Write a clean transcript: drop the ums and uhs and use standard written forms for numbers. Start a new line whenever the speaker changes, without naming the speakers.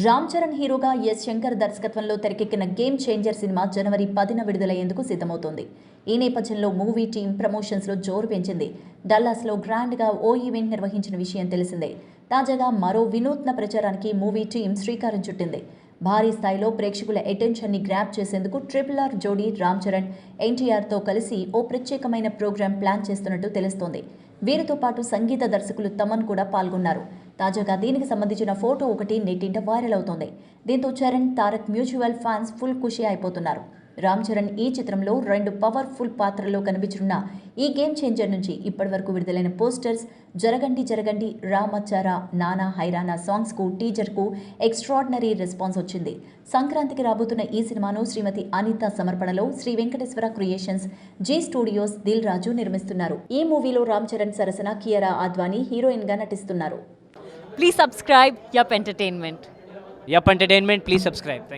రామ్ చరణ్ హీరోగా ఎస్ శంకర్ దర్శకత్వంలో తెరకెక్కిన గేమ్ చేంజర్ సినిమా జనవరి 10న విడుదలయ్యేందుకు సిద్ధమవుతోంది. ఈ నేపథ్యంలో మూవీ టీం ప్రమోషన్స్లో జోరు పెంచింది. డల్లాస్లో గ్రాండ్గా ఓ ఈవెంట్ నిర్వహించిన విషయం తెలిసిందే. తాజాగా మరో వినూత్న ప్రచారానికి మూవీ టీం శ్రీకారం చుట్టింది. భారీ స్థాయిలో ప్రేక్షకుల అటెన్షన్ని గ్రాప్ చేసేందుకు RRR జోడీ రామ్ చరణ్, ఎన్టీఆర్తో కలిసి ఓ ప్రత్యేకమైన ప్రోగ్రాం ప్లాన్ చేస్తున్నట్టు తెలుస్తోంది. వీరితో పాటు సంగీత దర్శకులు తమన్ కూడా పాల్గొన్నారు. తాజాగా దీనికి సంబంధించిన ఫోటో ఒకటి నెట్టింట వైరల్ అవుతోంది. దీంతో Charan, Tarak mutual fans full ఖుషి అయిపోతున్నారు. రామ్ చరణ్ ఈ చిత్రంలో 2 పవర్ఫుల్ పాత్రల్లో కనిపించనున్న ఈ గేమ్ చేంజర్ నుంచి ఇప్పటివరకు విడుదలైన పోస్టర్స్, జరగండి జరగండి, రామచారా, నానా హైరానా సాంగ్స్కు, టీజర్కు ఎక్స్ట్రాడినరీ రెస్పాన్స్ వచ్చింది. సంక్రాంతికి రాబోతున్న ఈ సినిమాను శ్రీమతి అనిత సమర్పణలో శ్రీ వెంకటేశ్వర క్రియేషన్స్, జీ స్టూడియోస్, దిల్ రాజు నిర్మిస్తున్నారు. ఈ మూవీలో రామ్ చరణ్ సరసన కియారా అద్వానీ హీరోయిన్గా నటిస్తున్నారు.
Please subscribe Yup Entertainment.
Yup Entertainment, please subscribe. Thank you.